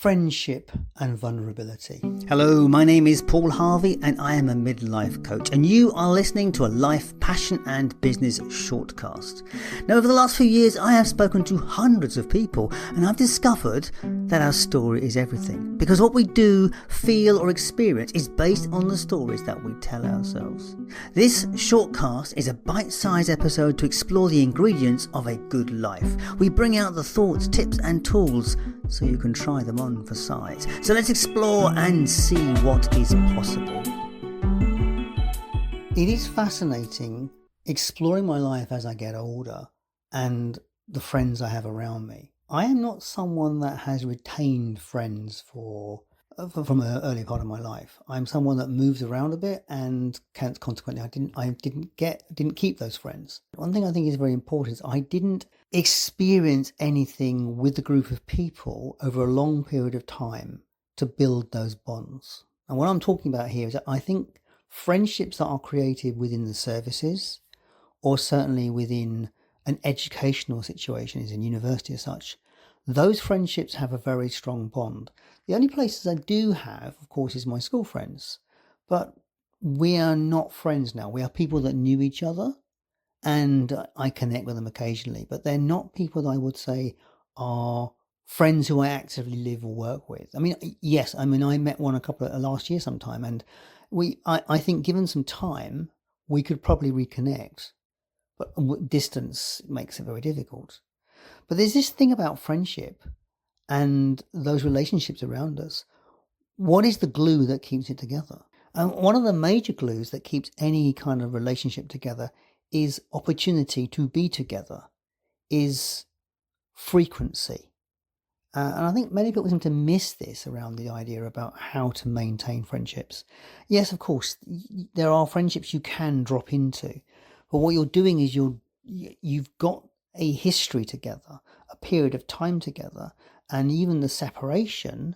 friendship and vulnerability. Hello, my name is Paul Harvey and I am a midlife coach, and you are listening to a life, passion and business shortcast. Now, over the last few years I have spoken to hundreds of people and I've discovered that our story is everything, because what we do, feel or experience is based on the stories that we tell ourselves. This shortcast is a bite-sized episode to explore the ingredients of a good life. We bring out the thoughts, tips and tools so you can try them on for size. So let's explore and see what is possible. It is fascinating exploring my life as I get older and the friends I have around me. I am not someone that has retained friends from an early part of my life. I'm someone that moves around a bit, and consequently I didn't keep those friends. One thing I think is very important is I didn't experience anything with a group of people over a long period of time to build those bonds. And what I'm talking about here is that I think friendships that are created within the services, or certainly within an educational situation, as in university as such, those friendships have a very strong bond. The only places I do have, of course, is my school friends. But we are not friends now. We are people that knew each other, and I connect with them occasionally. But they're not people that I would say are friends who I actively live or work with. I mean, yes, I met one last year sometime, and I think given some time, we could probably reconnect. But distance makes it very difficult. But there's this thing about friendship and those relationships around us. What is the glue that keeps it together? And one of the major glues that keeps any kind of relationship together is opportunity to be together, is frequency. And I think many people seem to miss this around the idea about how to maintain friendships. Yes, of course, there are friendships you can drop into, but what you're doing is you've got a history together, a period of time together, and even the separation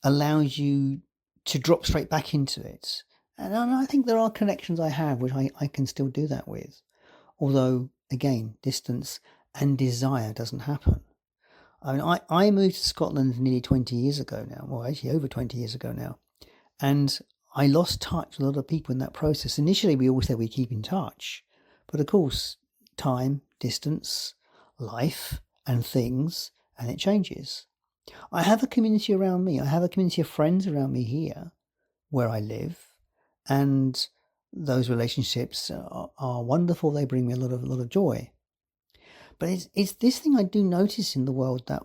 allows you to drop straight back into it. And I think there are connections I have which I can still do that with, although again, distance and desire doesn't happen. I mean, I moved to Scotland nearly 20 years ago now, well actually over 20 years ago now, and I lost touch with a lot of people in that process. Initially we always said we keep in touch, but of course time, distance, life and things, and it changes. I have a community around me. I have a community of friends around me here where I live, and those relationships are wonderful. They bring me a lot of joy. But it's this thing I do notice in the world, that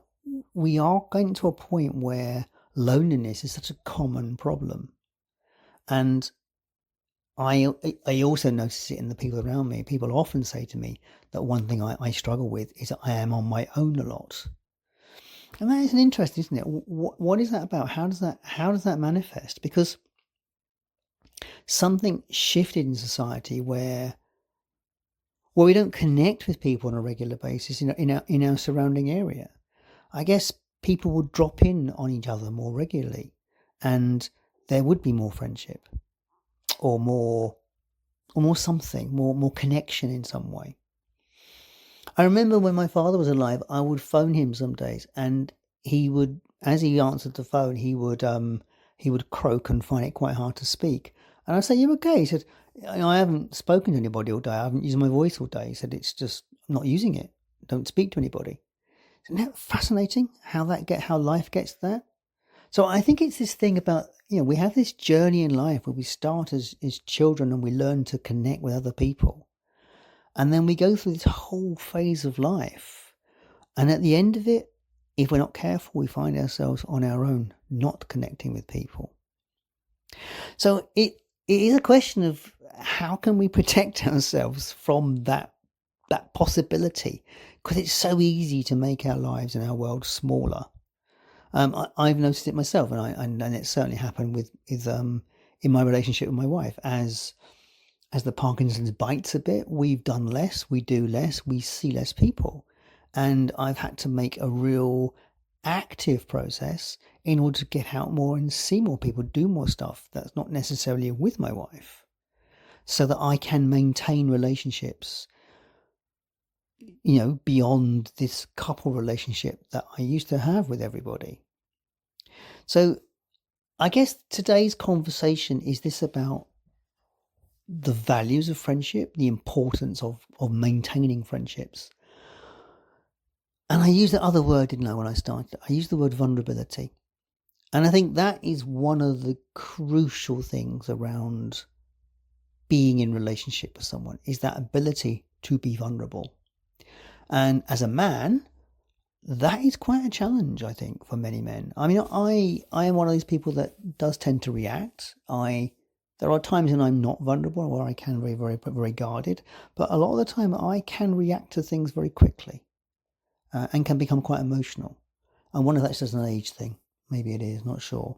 we are going to a point where loneliness is such a common problem. And I also notice it in the people around me. People often say to me that one thing I struggle with is that I am on my own a lot. And that is an interest, isn't it? What is that about? How does that manifest? Because something shifted in society where we don't connect with people on a regular basis in our surrounding area. I guess people would drop in on each other more regularly, and there would be more friendship, or more something, more connection in some way. I remember when my father was alive, I would phone him some days, and he would, as he answered the phone, he would croak and find it quite hard to speak. And I'd say, "You okay?" He said, "I haven't spoken to anybody all day. I haven't used my voice all day." He said, "It's just, I'm not using it. Don't speak to anybody." Isn't that fascinating how life gets to that? So I think it's this thing about, we have this journey in life where we start as children and we learn to connect with other people. And then we go through this whole phase of life. And at the end of it, if we're not careful, we find ourselves on our own, not connecting with people. So it is a question of how can we protect ourselves from that possibility, because it's so easy to make our lives and our world smaller. I've noticed it myself, and it certainly happened with in my relationship with my wife. As the Parkinson's bites a bit, we've done less, we do less, we see less people, and I've had to make a real active process in order to get out more and see more people, do more stuff that's not necessarily with my wife, so that I can maintain relationships, beyond this couple relationship that I used to have with everybody. So I guess today's conversation is this about the values of friendship, the importance of maintaining friendships. And I used that other word, didn't I, when I started? I used the word vulnerability. And I think that is one of the crucial things around being in relationship with someone, is that ability to be vulnerable. And as a man, that is quite a challenge, I think, for many men. I mean, I am one of these people that does tend to react. There are times when I'm not vulnerable, where I can be very, very guarded, but a lot of the time I can react to things very quickly, and can become quite emotional. I wonder if that's just an age thing. Maybe it is, not sure.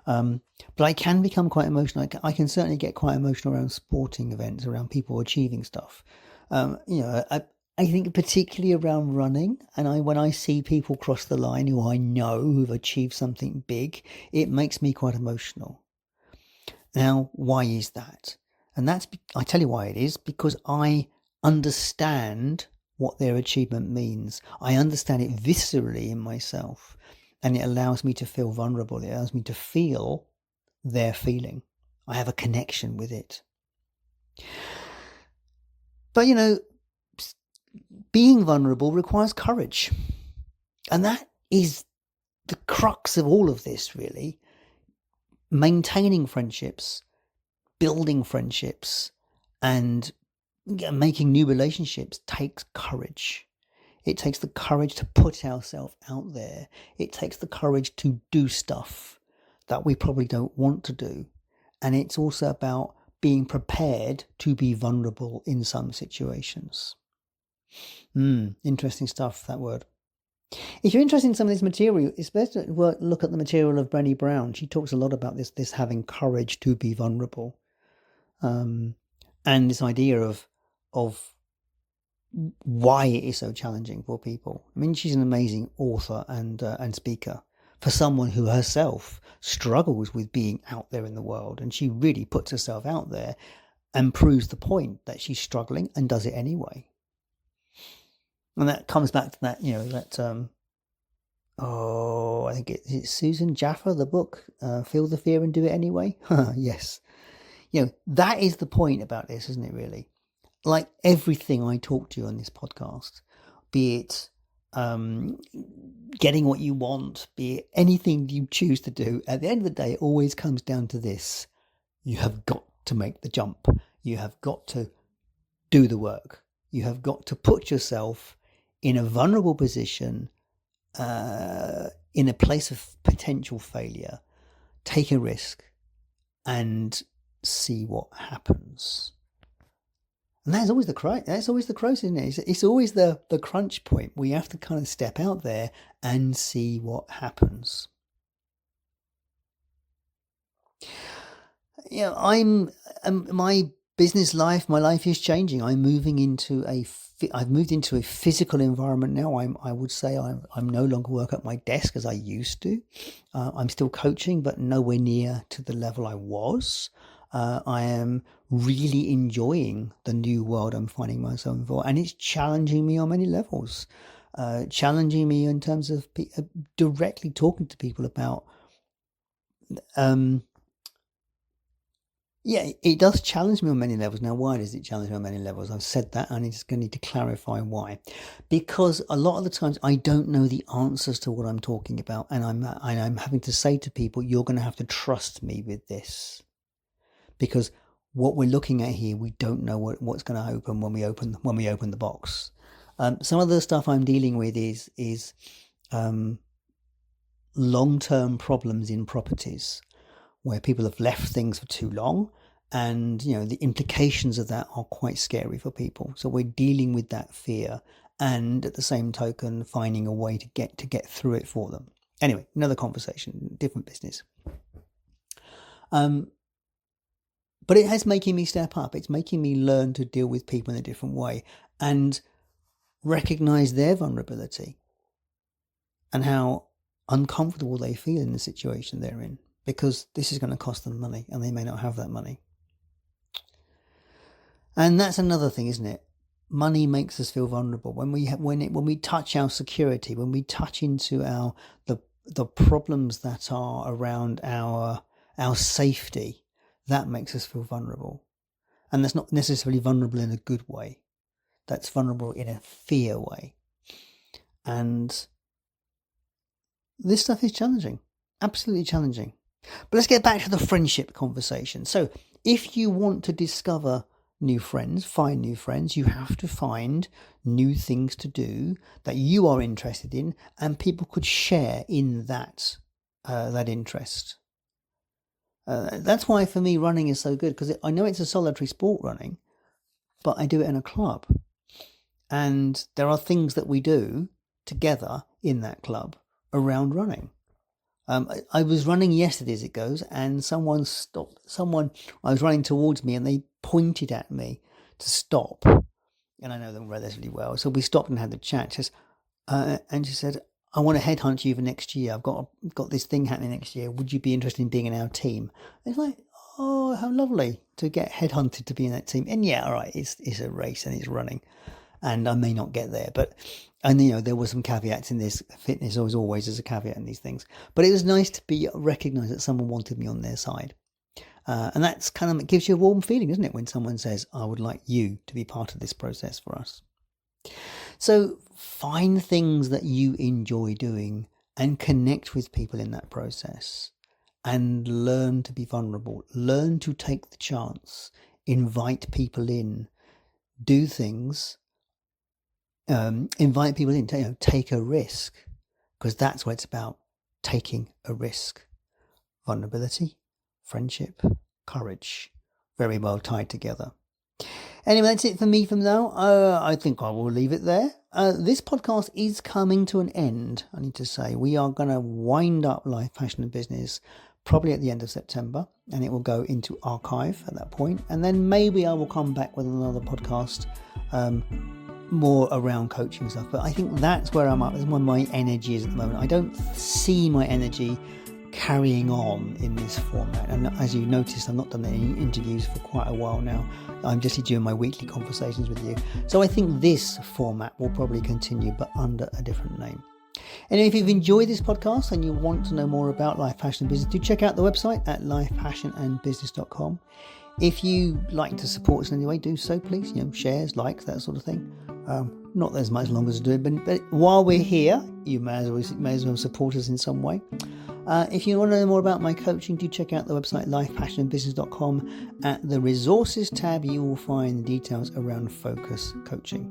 But I can become quite emotional. I can certainly get quite emotional around sporting events, around people achieving stuff. I think particularly around running, and when I see people cross the line who I know who've achieved something big, it makes me quite emotional. Now, why is that? And I tell you why it is, because I understand what their achievement means. I understand it viscerally in myself, and it allows me to feel vulnerable. It allows me to feel their feeling. I have a connection with it. But, being vulnerable requires courage. And that is the crux of all of this, really. Maintaining friendships, building friendships, and making new relationships takes courage. It takes the courage to put ourselves out there. It takes the courage to do stuff that we probably don't want to do. And it's also about being prepared to be vulnerable in some situations. Interesting stuff, that word. If you're interested in some of this material, it's best to look at the material of Brené Brown. She talks a lot about this having courage to be vulnerable. And this idea of why it is so challenging for people. I mean, she's an amazing author and speaker, for someone who herself struggles with being out there in the world, and she really puts herself out there and proves the point that she's struggling and does it anyway. And that comes back to that, I think it's Susan Jaffer, the book, Feel the Fear and Do It Anyway. Yes. That is the point about this, isn't it, really? Like everything I talk to you on this podcast, be it getting what you want, be it anything you choose to do, at the end of the day, it always comes down to this. You have got to make the jump. You have got to do the work. You have got to put yourself in a vulnerable position, in a place of potential failure, take a risk and see what happens. And that's always the crunch. That's always the crunch, isn't it? It's always the crunch point where you have to kind of step out there and see what happens. My business life, my life is changing. I've moved into a physical environment now. I would say I'm no longer work at my desk as I used to. I'm still coaching, but nowhere near to the level I was. I am really enjoying the new world I'm finding myself in for, and it's challenging me on many levels. Challenging me in terms of directly talking to people about. It does challenge me on many levels. Now, why does it challenge me on many levels? I've said that, and I'm just going to need to clarify why. Because a lot of the times I don't know the answers to what I'm talking about, and I'm having to say to people, you're going to have to trust me with this. Because what we're looking at here, we don't know what's going to open when we open the box. Some of the stuff I'm dealing with is long-term problems in properties, where people have left things for too long, and the implications of that are quite scary for people. So we're dealing with that fear, and at the same token, finding a way to get through it for them. Anyway, another conversation, different business. But it has making me step up. It's making me learn to deal with people in a different way and recognize their vulnerability and how uncomfortable they feel in the situation they're in, because this is going to cost them money and they may not have that money. And that's another thing, isn't it? Money makes us feel vulnerable when we touch our security, when we touch into the problems that are around our safety, that makes us feel vulnerable. And that's not necessarily vulnerable in a good way. That's vulnerable in a fear way. And this stuff is challenging, absolutely challenging. But let's get back to the friendship conversation. So if you want to discover new friends, find new friends, you have to find new things to do that you are interested in and people could share in that interest. That's why for me running is so good, because I know it's a solitary sport, running, but I do it in a club. And there are things that we do together in that club around running. I was running yesterday, as it goes, and someone stopped. I was running towards me and they pointed at me to stop. And I know them relatively well. So we stopped and had a chat. And she said, I want to headhunt you for next year. I've got this thing happening next year. Would you be interested in being in our team? And it's like, oh, how lovely to get headhunted to be in that team. And yeah, all right, it's a race and it's running. And I may not get there, but there were some caveats in this. Fitness always is a caveat in these things. But it was nice to be recognised that someone wanted me on their side. And that's kind of, it gives you a warm feeling, doesn't it, when someone says, I would like you to be part of this process for us. So find things that you enjoy doing and connect with people in that process and learn to be vulnerable. Learn to take the chance. Invite people in. Do things. Invite people in, take a risk, because that's what it's about, taking a risk. Vulnerability, friendship, courage, very well tied together. Anyway, that's it for me from now. I think I will leave it there. This podcast is coming to an end, I need to say. We are going to wind up Life, Passion and Business probably at the end of September, and it will go into archive at that point. And then maybe I will come back with another podcast more around coaching stuff. But I think that's where I'm at. That's where my energy is at the moment. I don't see my energy carrying on in this format. And as you noticed, I've not done any interviews for quite a while now. I'm just doing my weekly conversations with you. So I think this format will probably continue, but under a different name. And if you've enjoyed this podcast and you want to know more about Life, Passion and Business, do check out the website at lifepassionandbusiness.com. If you like to support us in any way, do so, please. Shares, likes, that sort of thing. Not as much longer to do it, but while we're here, you may as well support us in some way. If you want to know more about my coaching, do check out the website lifepassionandbusiness.com. At the resources tab, you will find details around focus coaching,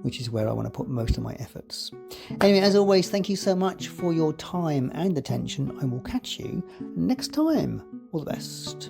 which is where I want to put most of my efforts. Anyway, as always, thank you so much for your time and attention. I will catch you next time. All the best.